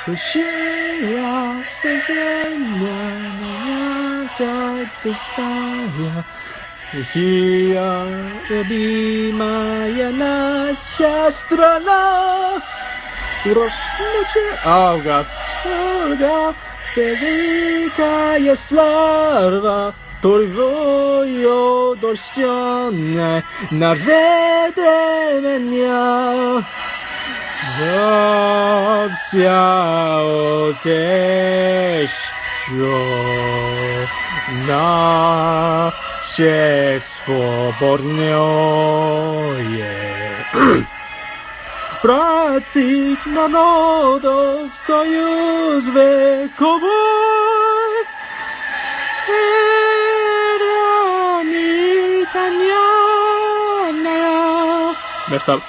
Rusija świątynia na satysfakcja. Rusija любимая наша страна. Роснуче Olga, wielka слава, Твоё дождённое навзеде меня. Во вся отечество наше свободное. Праці народов союз вековой. Пирамида. Messed up.